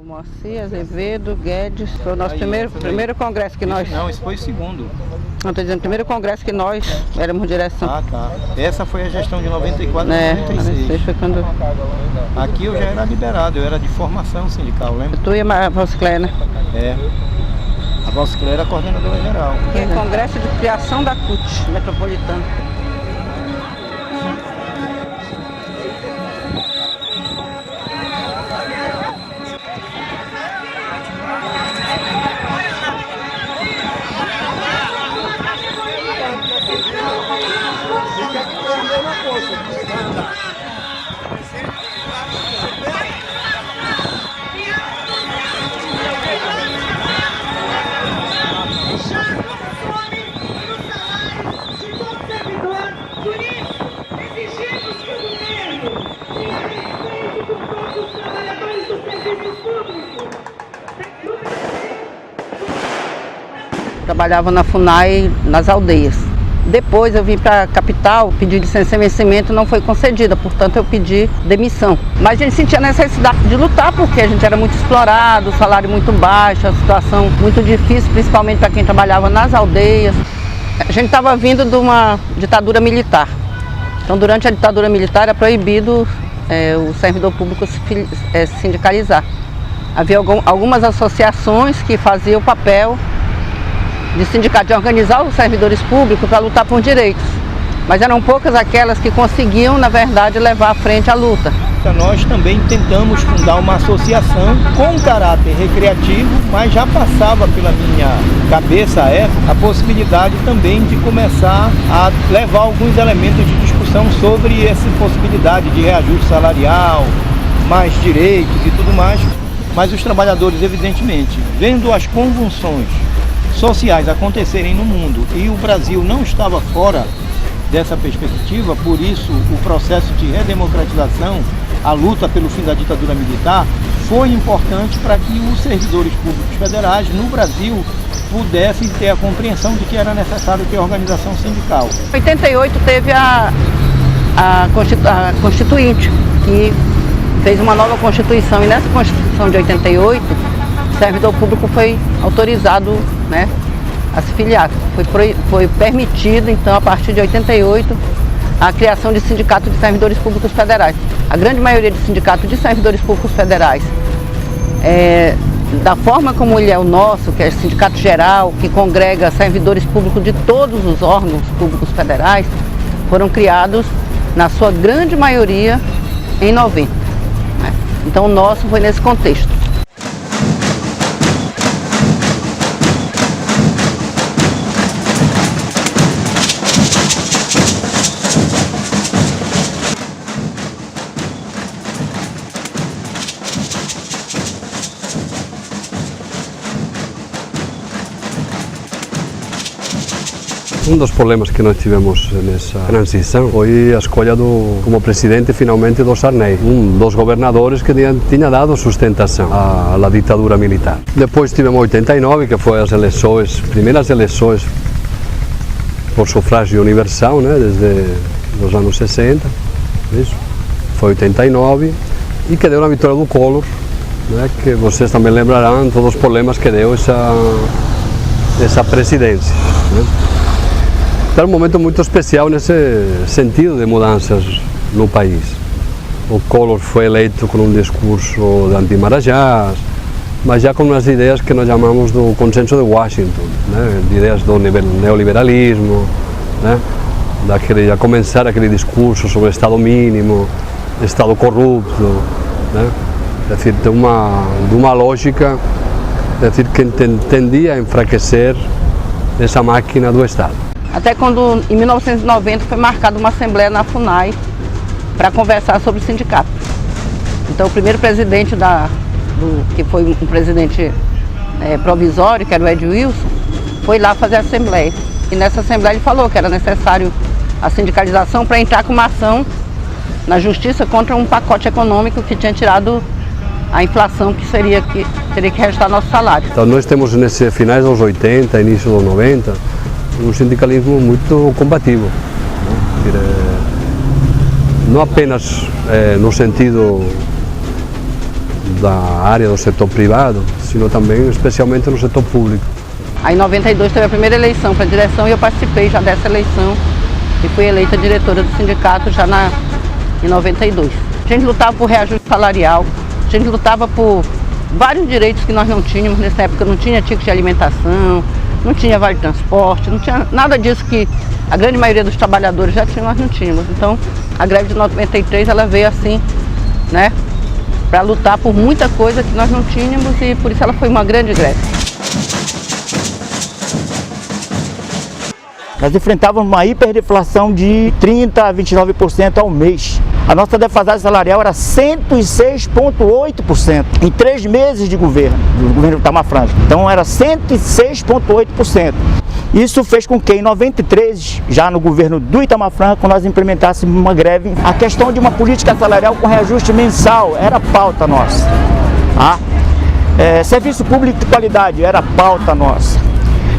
O Moacir, Azevedo, Guedes, foi o nosso primeiro congresso que nós... Não, esse foi o segundo. Não, estou dizendo, o primeiro congresso que nós éramos direção. Ah, tá. Essa foi a gestão de 94 a 96. 96 foi quando... Aqui eu já era liberado, eu era de formação sindical, lembra? Tu e a Valsicléia, né? É. A Valsicléia era a coordenadora geral. Que é o Congresso de Criação da CUT Metropolitana. Trabalhava na FUNAI nas aldeias. Depois eu vim para a capital, pedi licença e vencimento, não foi concedida, portanto eu pedi demissão. Mas a gente sentia a necessidade de lutar porque a gente era muito explorado, o salário muito baixo, a situação muito difícil, principalmente para quem trabalhava nas aldeias. A gente estava vindo de uma ditadura militar. Então durante a ditadura militar era proibido o servidor público se sindicalizar. Havia algumas associações que faziam o papel de sindicato, de organizar os servidores públicos para lutar por direitos. Mas eram poucas aquelas que conseguiam, na verdade, levar à frente a luta. Nós também tentamos fundar uma associação com caráter recreativo, mas já passava pela minha cabeça à época a possibilidade também de começar a levar alguns elementos de discussão sobre essa possibilidade de reajuste salarial, mais direitos e tudo mais. Mas os trabalhadores, evidentemente, vendo as convulsões sociais acontecerem no mundo e o Brasil não estava fora dessa perspectiva, por isso o processo de redemocratização, a luta pelo fim da ditadura militar, foi importante para que os servidores públicos federais no Brasil pudessem ter a compreensão de que era necessário ter organização sindical. Em 88 teve a Constituinte, que fez uma nova Constituição, e nessa Constituição de 88, o servidor público foi autorizado, né, a se filiar. Foi permitido, então, a partir de 88, a criação de sindicato de servidores públicos federais. A grande maioria de sindicatos de servidores públicos federais, da forma como ele é o nosso, que é o sindicato geral, que congrega servidores públicos de todos os órgãos públicos federais, foram criados, na sua grande maioria, em 90. Né? Então, o nosso foi nesse contexto. Um dos problemas que nós tivemos nessa transição foi a escolha como presidente finalmente do Sarney, um dos governadores que tinha dado sustentação à ditadura militar. Depois tivemos 89, que foi as primeiras eleições por sufrágio universal, né, desde os anos 60, isso. Foi 89, e que deu a vitória do Collor, né, que vocês também lembrarão todos os problemas que deu essa presidência. Né. Era um momento muito especial nesse sentido de mudanças no país. O Collor foi eleito com um discurso de anti-Marajás, mas já com as ideias que nós chamamos do consenso de Washington, né? De ideias do neoliberalismo, né? Já começar aquele discurso sobre Estado mínimo, Estado corrupto, né? É decir, de uma lógica, é decir, que tendia a enfraquecer essa máquina do Estado. Até quando, em 1990, foi marcada uma assembleia na FUNAI para conversar sobre o sindicato. Então, o primeiro presidente, que foi um presidente provisório, que era o Ed Wilson, foi lá fazer a assembleia. E nessa assembleia ele falou que era necessário a sindicalização para entrar com uma ação na justiça contra um pacote econômico que tinha tirado a inflação que teria que restar nosso salário. Então, nós temos nesse finais dos 80, início dos 90, um sindicalismo muito combativo, né? Não apenas no sentido da área do setor privado, sino também especialmente no setor público. Aí em 92 teve a primeira eleição para a direção e eu participei já dessa eleição e fui eleita diretora do sindicato já em 92. A gente lutava por reajuste salarial, a gente lutava por vários direitos que nós não tínhamos. Nessa época não tinha ticket de alimentação, não tinha vale transporte, não tinha nada disso que a grande maioria dos trabalhadores já tinha, nós não tínhamos. Então a greve de 93 ela veio assim, né, para lutar por muita coisa que nós não tínhamos e por isso ela foi uma grande greve. Nós enfrentávamos uma hiperinflação de 30% a 29% ao mês. A nossa defasagem salarial era 106,8% em 3 meses de governo, do governo Itamar Franco. Então era 106,8%. Isso fez com que em 93, já no governo do Itamar Franco, nós implementássemos uma greve. A questão de uma política salarial com reajuste mensal era pauta nossa. Serviço público de qualidade era pauta nossa.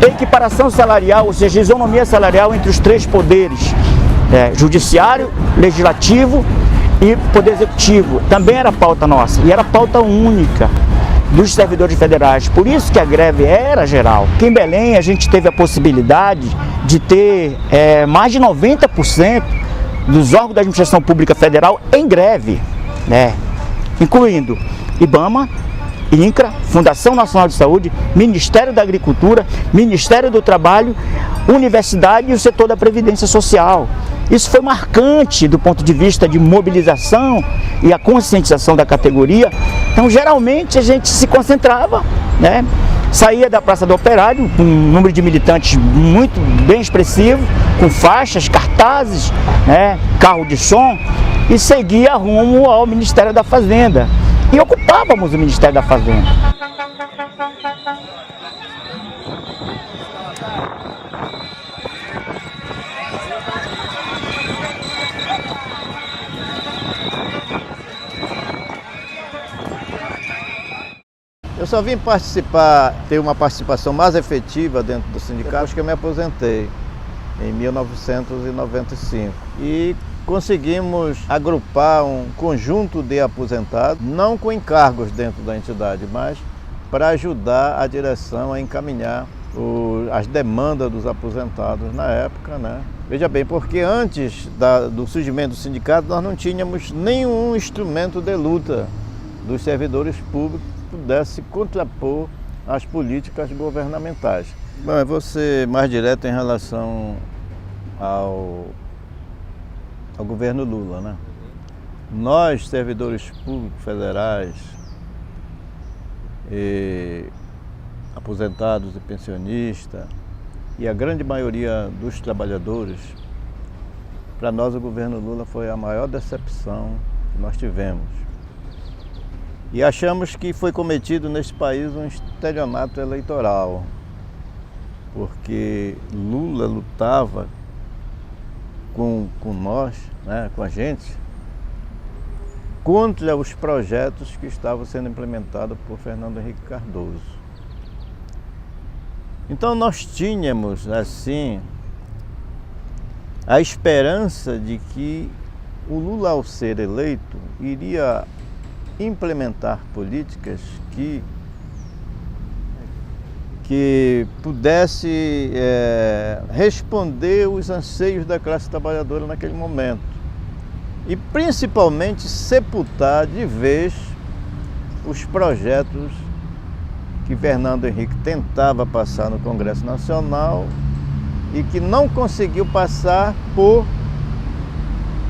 Equiparação salarial, ou seja, isonomia salarial entre os 3 poderes, judiciário, legislativo e poder executivo, também era pauta nossa e era pauta única dos servidores federais. Por isso que a greve era geral. Aqui em Belém a gente teve a possibilidade de ter mais de 90% dos órgãos da administração pública federal em greve, incluindo IBAMA, INCRA, Fundação Nacional de Saúde, Ministério da Agricultura, Ministério do Trabalho, Universidade e o setor da Previdência Social. Isso foi marcante do ponto de vista de mobilização e a conscientização da categoria. Então, geralmente, a gente se concentrava, saía da Praça do Operário com um número de militantes muito bem expressivo, com faixas, cartazes, carro de som, e seguia rumo ao Ministério da Fazenda. E ocupávamos o Ministério da Fazenda. Eu só vim ter uma participação mais efetiva dentro do sindicato depois que eu me aposentei, em 1995. E conseguimos agrupar um conjunto de aposentados, não com encargos dentro da entidade, mas para ajudar a direção a encaminhar as demandas dos aposentados na época, Veja bem, porque antes do surgimento do sindicato nós não tínhamos nenhum instrumento de luta dos servidores públicos que pudesse contrapor as políticas governamentais. Bom, eu vou ser mais direto em relação ao governo Lula, Nós, servidores públicos federais, e aposentados e pensionistas, e a grande maioria dos trabalhadores, para nós o governo Lula foi a maior decepção que nós tivemos. E achamos que foi cometido neste país um estelionato eleitoral, porque Lula lutava com nós, com a gente, contra os projetos que estavam sendo implementados por Fernando Henrique Cardoso. Então nós tínhamos, assim, a esperança de que o Lula, ao ser eleito, iria implementar políticas que pudesse responder os anseios da classe trabalhadora naquele momento e principalmente sepultar de vez os projetos que Fernando Henrique tentava passar no Congresso Nacional e que não conseguiu passar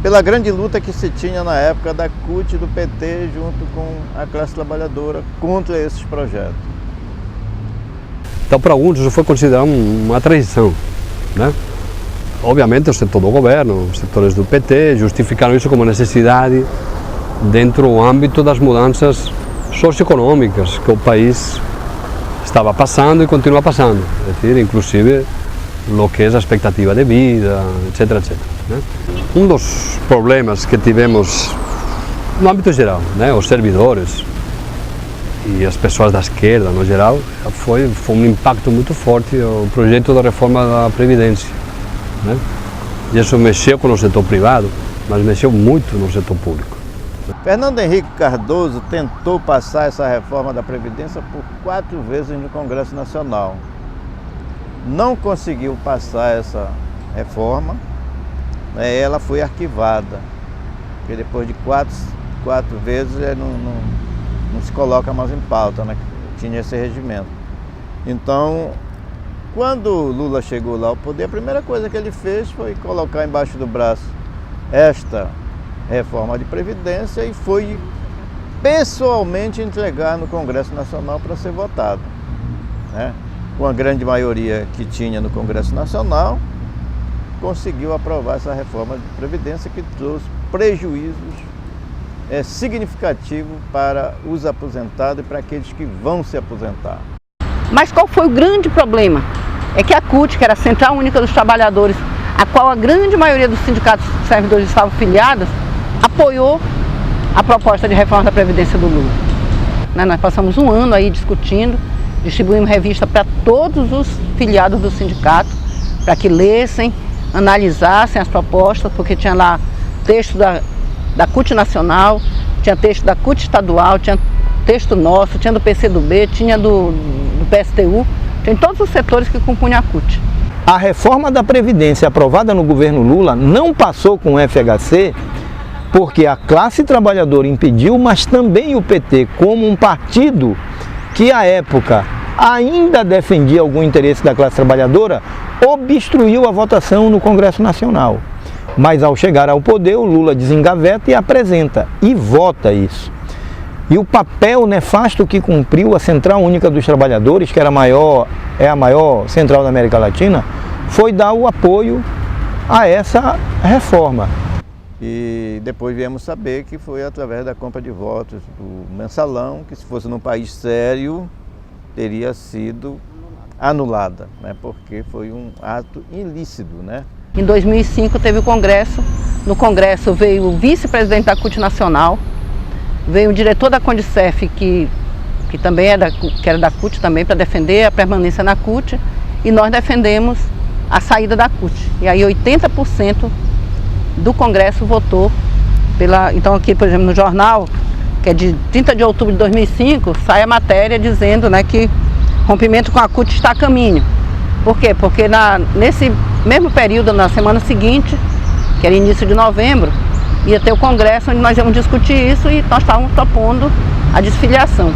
pela grande luta que se tinha na época da CUT e do PT junto com a classe trabalhadora contra esses projetos. Então, para alguns, isso foi considerado uma traição, Obviamente, o setor do governo, os setores do PT, justificaram isso como necessidade dentro do âmbito das mudanças socioeconômicas que o país estava passando e continua passando, inclusive o que é a expectativa de vida, etc, etc. Um dos problemas que tivemos no âmbito geral, os servidores e as pessoas da esquerda, no geral, foi um impacto muito forte o projeto da reforma da Previdência. E isso mexeu com o setor privado, mas mexeu muito no setor público. Fernando Henrique Cardoso tentou passar essa reforma da Previdência por 4 vezes no Congresso Nacional. Não conseguiu passar essa reforma, ela foi arquivada, porque depois de quatro vezes não se coloca mais em pauta, né? Tinha esse regimento. Então, quando Lula chegou lá ao poder, a primeira coisa que ele fez foi colocar embaixo do braço esta reforma de Previdência e foi pessoalmente entregar no Congresso Nacional para ser votado, né? Com a grande maioria que tinha no Congresso Nacional, conseguiu aprovar essa reforma de Previdência que trouxe prejuízos significativos para os aposentados e para aqueles que vão se aposentar. Mas qual foi o grande problema? É que a CUT, que era a Central Única dos Trabalhadores, a qual a grande maioria dos sindicatos de servidores estavam filiados, apoiou a proposta de reforma da Previdência do Lula. Nós passamos um ano aí discutindo, distribuímos revista para todos os filiados do sindicato, para que lessem, analisassem as propostas, porque tinha lá texto da CUT Nacional, tinha texto da CUT Estadual, tinha texto nosso, tinha do PCdoB, tinha do PSTU, tinha todos os setores que compunham a CUT. A reforma da Previdência aprovada no governo Lula não passou com o FHC porque a classe trabalhadora impediu, mas também o PT, como um partido que à época ainda defendia algum interesse da classe trabalhadora, obstruiu a votação no Congresso Nacional. Mas ao chegar ao poder, o Lula desengaveta e apresenta, e vota isso. E o papel nefasto que cumpriu a Central Única dos Trabalhadores, que era a maior central da América Latina, foi dar o apoio a essa reforma. E depois viemos saber que foi através da compra de votos do mensalão, que se fosse num país sério, teria sido anulada, né? Porque foi um ato ilícito, né? Em 2005 teve o Congresso, no Congresso veio o vice-presidente da CUT Nacional, veio o diretor da Condicef, que também que era da CUT também, para defender a permanência na CUT, e nós defendemos a saída da CUT. E aí 80% do Congresso votou pela... Então aqui, por exemplo, no jornal, que é de 30 de outubro de 2005, sai a matéria dizendo, né, que rompimento com a CUT está a caminho. Por quê? Porque nesse mesmo período, na semana seguinte, que era início de novembro, ia ter o Congresso onde nós íamos discutir isso e nós estávamos propondo a desfiliação,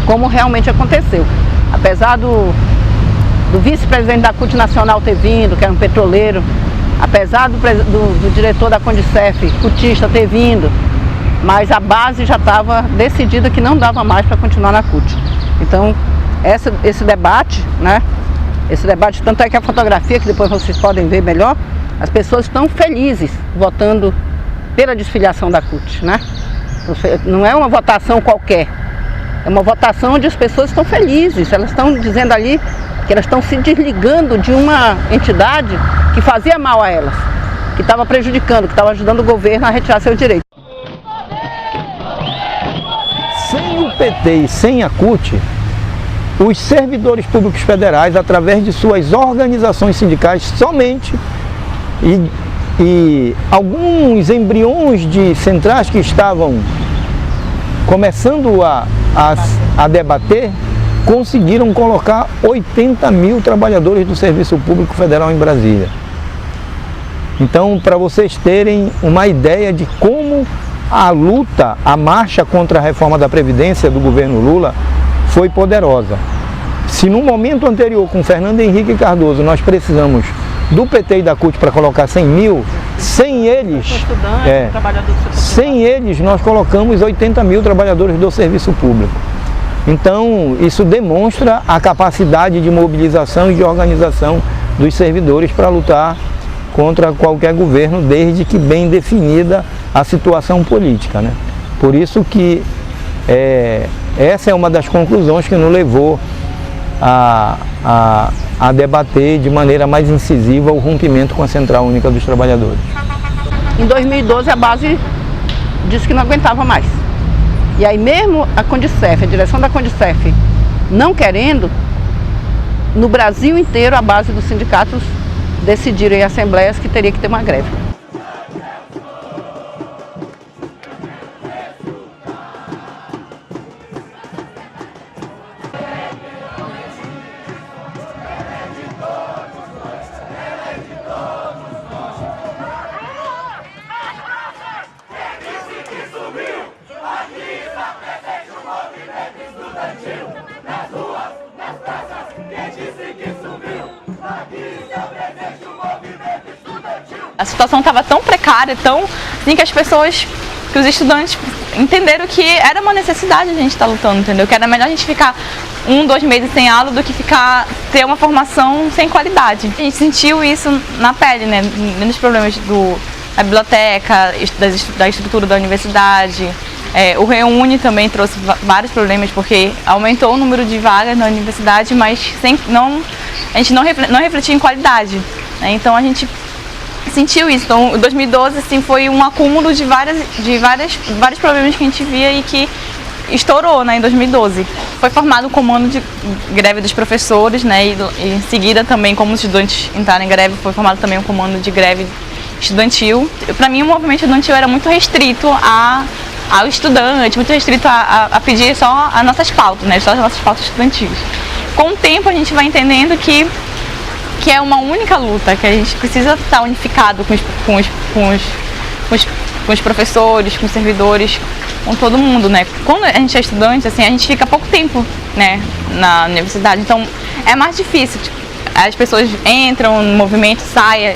como realmente aconteceu. Apesar do vice-presidente da CUT Nacional ter vindo, que era um petroleiro, apesar do diretor da Condicef, cutista, ter vindo, mas a base já estava decidida que não dava mais para continuar na CUT. Então, esse debate, né? Esse debate, tanto é que a fotografia, que depois vocês podem ver melhor, as pessoas estão felizes votando pela desfiliação da CUT, né? Não é uma votação qualquer, é uma votação onde as pessoas estão felizes, elas estão dizendo ali que elas estão se desligando de uma entidade que fazia mal a elas, que estava prejudicando, que estava ajudando o governo a retirar seus direitos. Sem o PT e sem a CUT, os servidores públicos federais, através de suas organizações sindicais somente, e alguns embriões de centrais que estavam começando a debater, conseguiram colocar 80 mil trabalhadores do Serviço Público Federal em Brasília. Então, para vocês terem uma ideia de como a luta, a marcha contra a reforma da Previdência do governo Lula foi poderosa. Se no momento anterior, com Fernando Henrique Cardoso, nós precisamos do PT e da CUT para colocar 100 mil, sem eles nós colocamos 80 mil trabalhadores do serviço público. Então, isso demonstra a capacidade de mobilização e de organização dos servidores para lutar contra qualquer governo, desde que bem definida a situação política, né? Por isso que essa é uma das conclusões que nos levou a debater de maneira mais incisiva o rompimento com a Central Única dos Trabalhadores. Em 2012 a base disse que não aguentava mais. E aí mesmo a Condicef, a direção da Condicef, não querendo, no Brasil inteiro a base dos sindicatos decidiram em assembleias que teria que ter uma greve. estudantil, nas ruas, nas praças, quem disse que sumiu? Aqui está presente o movimento estudantil. A situação estava tão precária, tão assim, que os estudantes entenderam que era uma necessidade a gente estar lutando, entendeu? Que era melhor a gente ficar 1, 2 meses sem aula do que ter uma formação sem qualidade. A gente sentiu isso na pele, né? Nos problemas da biblioteca, da estrutura da universidade. O Reúne também trouxe vários problemas, porque aumentou o número de vagas na universidade, mas a gente não refletia em qualidade, né? Então a gente sentiu isso. Então, em 2012 assim, foi um acúmulo de vários problemas que a gente via e que estourou, né, em 2012. Foi formado um comando de greve dos professores, né, e em seguida também, como os estudantes entraram em greve, foi formado também um comando de greve estudantil. Para mim, o movimento estudantil era muito restrito ao estudante, muito restrito a pedir só as nossas pautas, né, só as nossas pautas estudantis. Com o tempo, a gente vai entendendo que é uma única luta, que a gente precisa estar unificado com os professores, com os servidores, com todo mundo, né? Quando a gente é estudante, assim, a gente fica pouco tempo, né, na universidade, então é mais difícil. As pessoas entram no movimento, saem,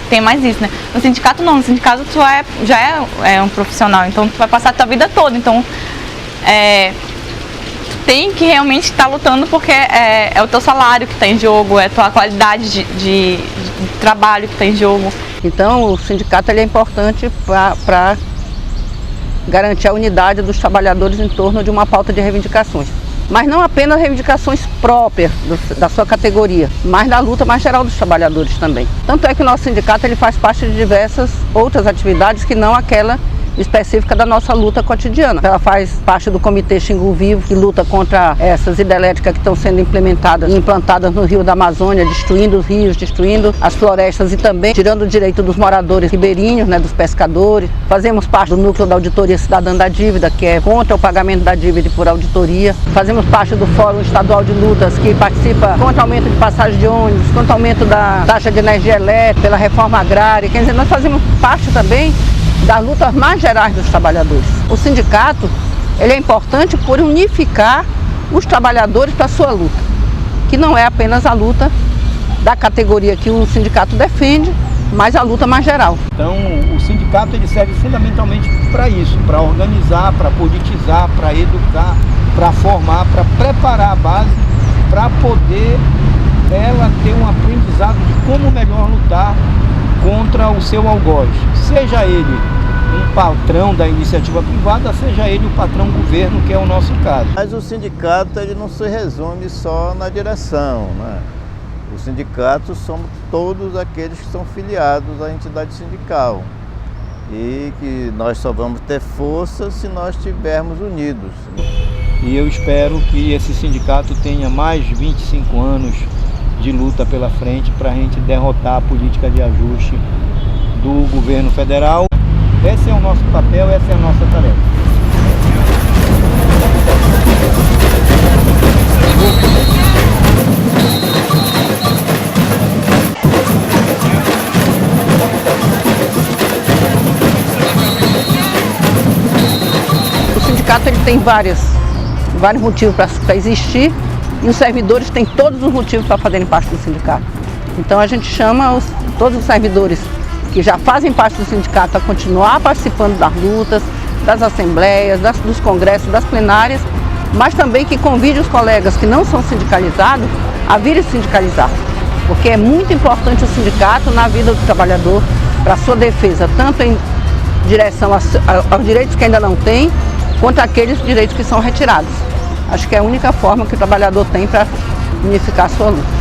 tem mais isso, né? No sindicato não, no sindicato tu já é um profissional, então tu vai passar a tua vida toda, então tem que realmente estar lutando porque é o teu salário que está em jogo, é a tua qualidade de trabalho que está em jogo. Então o sindicato ele é importante para garantir a unidade dos trabalhadores em torno de uma pauta de reivindicações. Mas não apenas reivindicações próprias da sua categoria, mas da luta mais geral dos trabalhadores também. Tanto é que o nosso sindicato ele faz parte de diversas outras atividades que não aquela específica da nossa luta cotidiana. Ela faz parte do Comitê Xingu Vivo, que luta contra essas hidrelétricas que estão sendo implementadas e implantadas no Rio da Amazônia, destruindo os rios, destruindo as florestas e também tirando o direito dos moradores ribeirinhos, né, dos pescadores. Fazemos parte do núcleo da Auditoria Cidadã da Dívida, que é contra o pagamento da dívida por auditoria. Fazemos parte do Fórum Estadual de Lutas, que participa contra o aumento de passagem de ônibus, contra o aumento da taxa de energia elétrica, pela reforma agrária. Quer dizer, nós fazemos parte também das lutas mais gerais dos trabalhadores. O sindicato ele é importante por unificar os trabalhadores para a sua luta, que não é apenas a luta da categoria que o sindicato defende, mas a luta mais geral. Então o sindicato ele serve fundamentalmente para isso, para organizar, para politizar, para educar, para formar, para preparar a base, para poder ela ter um aprendizado de como melhor lutar contra o seu algoz, seja ele um patrão da iniciativa privada, seja ele o patrão governo, que é o nosso caso. Mas o sindicato ele não se resume só na direção, né? O sindicato somos todos aqueles que são filiados à entidade sindical e que nós só vamos ter força se nós estivermos unidos. E eu espero que esse sindicato tenha mais 25 anos de luta pela frente para a gente derrotar a política de ajuste do governo federal. Esse é o nosso papel, essa é a nossa tarefa. O sindicato ele tem vários motivos para existir e os servidores têm todos os motivos para fazerem parte do sindicato. Então a gente chama todos os servidores que já fazem parte do sindicato a continuar participando das lutas, das assembleias, dos congressos, das plenárias, mas também que convide os colegas que não são sindicalizados a virem sindicalizar, porque é muito importante o sindicato na vida do trabalhador para a sua defesa, tanto em direção aos direitos que ainda não tem, quanto aqueles direitos que são retirados. Acho que é a única forma que o trabalhador tem para unificar a sua luta.